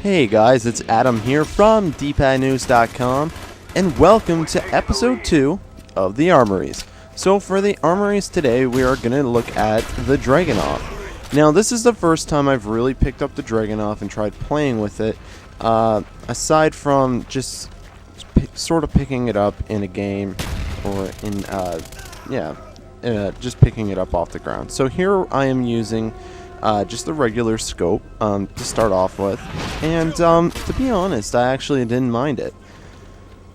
Hey guys, it's Adam here from Dpadnews.com, and welcome to episode 2 of the Armories. So for the Armories today, we are going to look at the Dragunov. Now this is the first time I've really picked up the Dragunov and tried playing with it, aside from just sort of picking it up in a game, or in, just picking it up off the ground. So here I am using just the regular scope to start off with, and to be honest, I actually didn't mind it.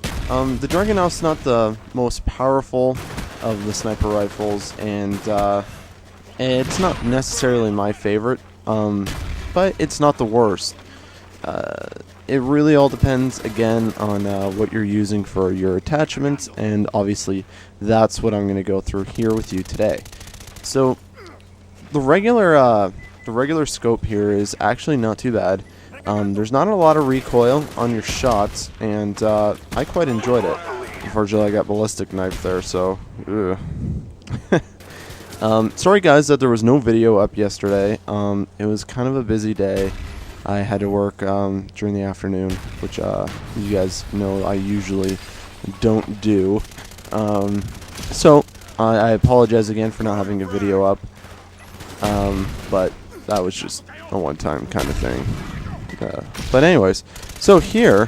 The Dragunov's not the most powerful of the sniper rifles, and it's not necessarily my favorite, but it's not the worst. It really all depends, again, on what you're using for your attachments, and obviously that's what I'm going to go through here with you today. So the regular scope here is actually not too bad. There's not a lot of recoil on your shots, and I quite enjoyed it. Unfortunately, I got ballistic knife there, so sorry guys that there was no video up yesterday. It was kind of a busy day. I had to work during the afternoon, which you guys know I usually don't do. So I apologize again for not having a video up, but that was just a one-time kind of thing. But anyways, so here,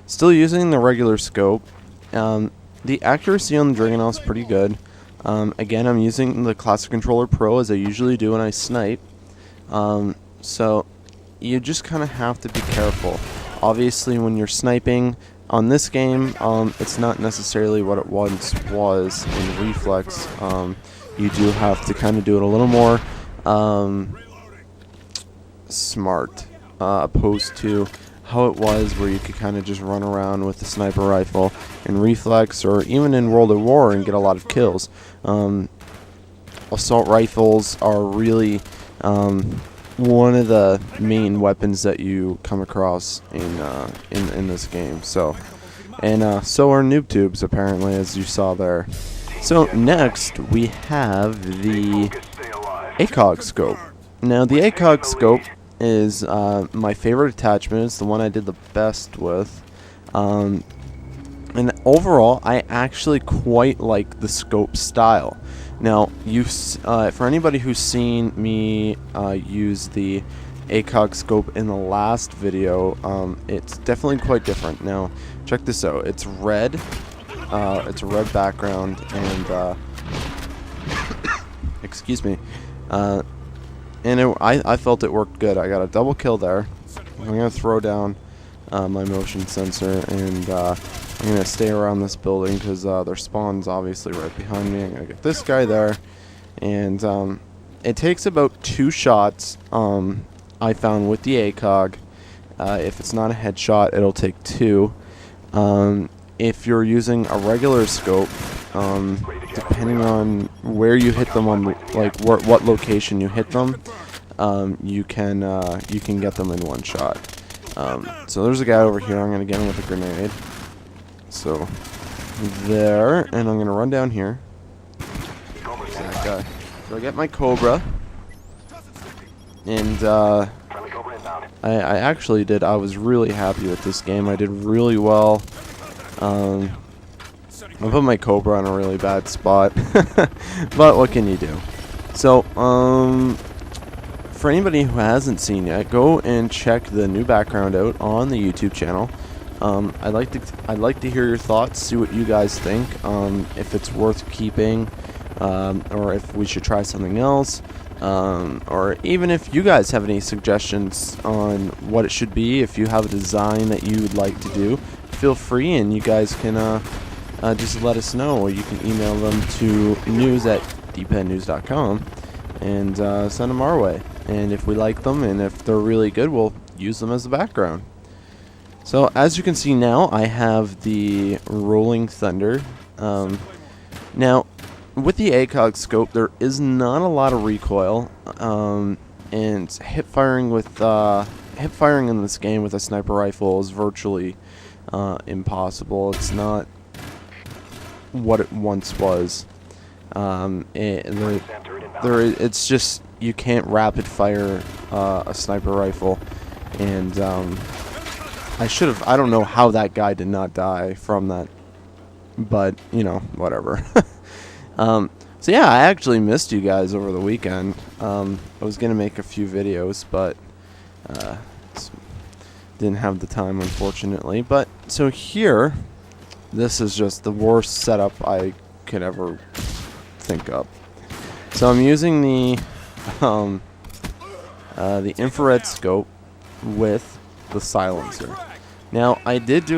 still using the regular scope. The accuracy on the Dragunov is pretty good. Again, I'm using the Classic Controller Pro as I usually do when I snipe. So you just kind of have to be careful. Obviously, when you're sniping on this game, it's not necessarily what it once was in Reflex. You do have to kind of do it a little more smart, opposed to how it was where you could kind of just run around with the sniper rifle in Reflex, or even in World at War, and get a lot of kills. Assault rifles are really one of the main weapons that you come across in this game. So, and so are noob tubes, apparently, as you saw there. So next we have the ACOG scope. Now the ACOG scope is my favorite attachment. It's the one I did the best with. And overall, I actually quite like the scope style. Now, for anybody who's seen me use the ACOG scope in the last video, it's definitely quite different. Now, check this out. It's red. It's a red background, and excuse me. And I felt it worked good. I got a double kill there. I'm going to throw down my motion sensor, and I'm going to stay around this building because their spawn's obviously right behind me. I'm going to get this guy there. And it takes about 2 shots, I found, with the ACOG. If it's not a headshot, it'll take 2. If you're using a regular scope, depending on where you hit them, on like what location you hit them, you can get them in one shot. So there's a guy over here. I'm gonna get him with a grenade. So there, and I'm gonna run down here. There's that guy. So I get my Cobra, and I actually did. I was really happy with this game. I did really well. I put my Cobra on a really bad spot, but what can you do? So, for anybody who hasn't seen yet, go and check the new background out on the YouTube channel. I'd like to hear your thoughts, see what you guys think, if it's worth keeping, or if we should try something else, or even if you guys have any suggestions on what it should be. If you have a design that you would like to do, feel free, and you guys can just let us know, or you can email them to news@dpadnews.com and send them our way. And if we like them, and if they're really good, we'll use them as the background. So as you can see now, I have the Rolling Thunder. Now, with the ACOG scope, there is not a lot of recoil, and hip firing in this game with a sniper rifle is virtually impossible. It's not what it once was. It's just you can't rapid fire a sniper rifle, and I don't know how that guy did not die from that, but you know, whatever. So yeah, I actually missed you guys over the weekend. I was gonna make a few videos, but didn't have the time, unfortunately. But so here, this is just the worst setup I could ever think of. So I'm using the infrared scope with the silencer. Now I did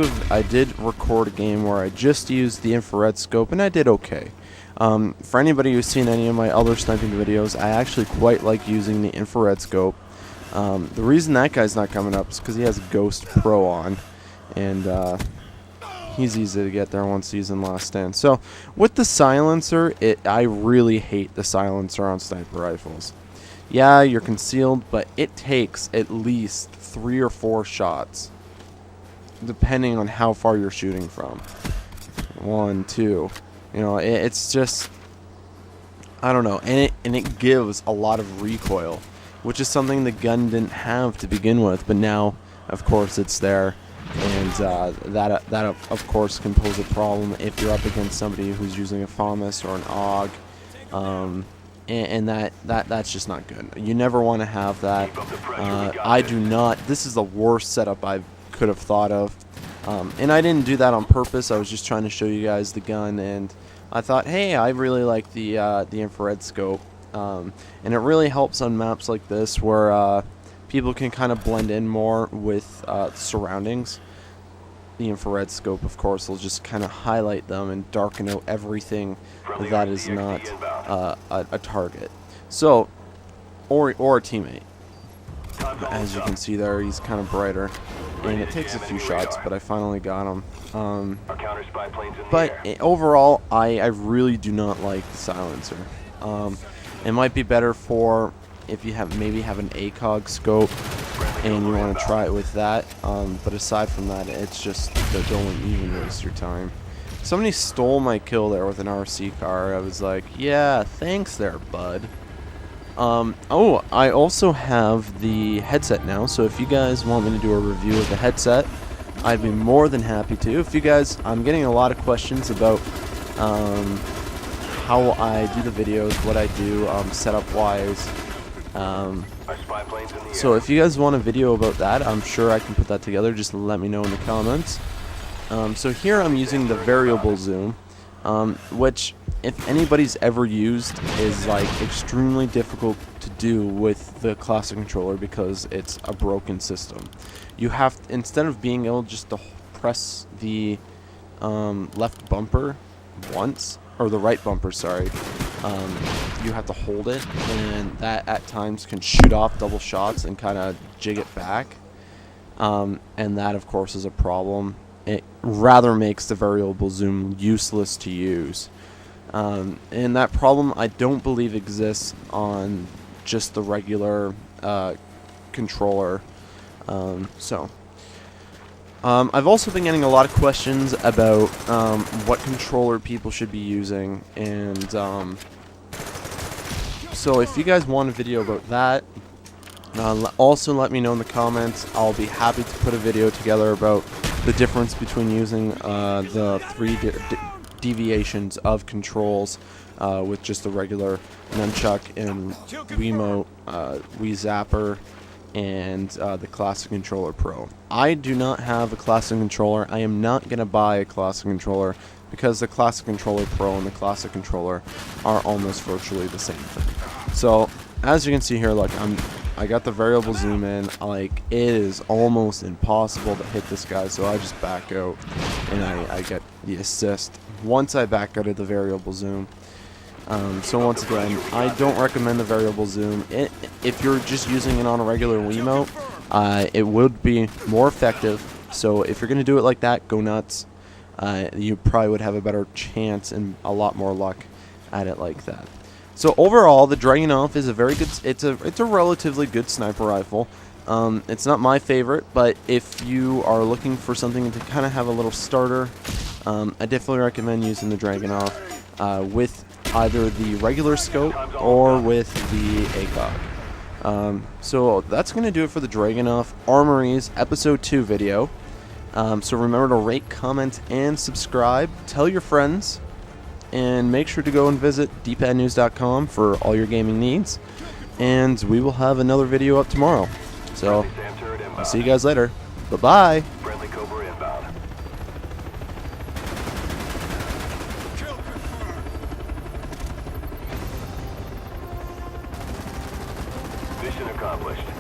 record a game where I just used the infrared scope, and I did okay. For anybody who's seen any of my other sniping videos, I actually quite like using the infrared scope. The reason that guy's not coming up is because he has Ghost Pro on, and he's easy to get there once he's in Last Stand. So with the silencer, I really hate the silencer on sniper rifles. Yeah, you're concealed, but it takes at least 3 or 4 shots, depending on how far you're shooting from. 1, 2. You know, it's just, I don't know, and it gives a lot of recoil, which is something the gun didn't have to begin with, but now, of course, it's there, and that of course can pose a problem if you're up against somebody who's using a FAMAS or an AUG, and that's just not good. You never want to have that. I do not. This is the worst setup I could have thought of. And I didn't do that on purpose. I was just trying to show you guys the gun, and I thought, hey, I really like the infrared scope, and it really helps on maps like this where people can kind of blend in more with surroundings. The infrared scope, of course, will just kind of highlight them and darken out everything that is not a target. So, or a teammate. As you can see there, he's kind of brighter, and it takes a few shots, but I finally got him. But overall, I really do not like the silencer. It might be better for if you maybe have an ACOG scope and you want to try it with that, but aside from that, it's just don't even waste your time. Somebody stole my kill there with an RC car. I was like, yeah, thanks there, bud. Oh, I also have the headset now, so if you guys want me to do a review of the headset, I'd be more than happy to. If you guys, I'm getting a lot of questions about how I do the videos, what I do setup-wise. So if you guys want a video about that, I'm sure I can put that together. Just let me know in the comments. So here I'm using the variable zoom, which, if anybody's ever used, is like extremely difficult to do with the classic controller because it's a broken system. You have, instead of being able just to press the left bumper once, or the right bumper, sorry, you have to hold it, and that at times can shoot off double shots and kind of jig it back, and that of course is a problem. It rather makes the variable zoom useless to use. And that problem I don't believe exists on just the regular controller. I've also been getting a lot of questions about what controller people should be using, and so if you guys want a video about that, also let me know in the comments. I'll be happy to put a video together about the difference between using the 3 deviations of controls with just a regular nunchuck and Wiimote, Wii Zapper, and the Classic Controller Pro. I do not have a Classic Controller. I am not going to buy a Classic Controller because the Classic Controller Pro and the Classic Controller are almost virtually the same thing. So, as you can see here, look, I got the variable zoom in. Like, it is almost impossible to hit this guy, so I just back out and I get the assist once I back out of the variable zoom. So once again, I don't recommend the variable zoom. If you're just using it on a regular Wiimote, it would be more effective. So if you're going to do it like that, go nuts. You probably would have a better chance and a lot more luck at it like that. So overall, the Dragunov is a very good. It's a relatively good sniper rifle. It's not my favorite, but if you are looking for something to kind of have a little starter, I definitely recommend using the Dragunov with either the regular scope or with the ACOG. So that's going to do it for the Dragunov Armories Episode 2 video. So remember to rate, comment, and subscribe. Tell your friends. And make sure to go and visit Dpadnews.com for all your gaming needs. And we will have another video up tomorrow. So I'll see you guys later. Bye-bye. Friendly Cobra inbound. Mission accomplished.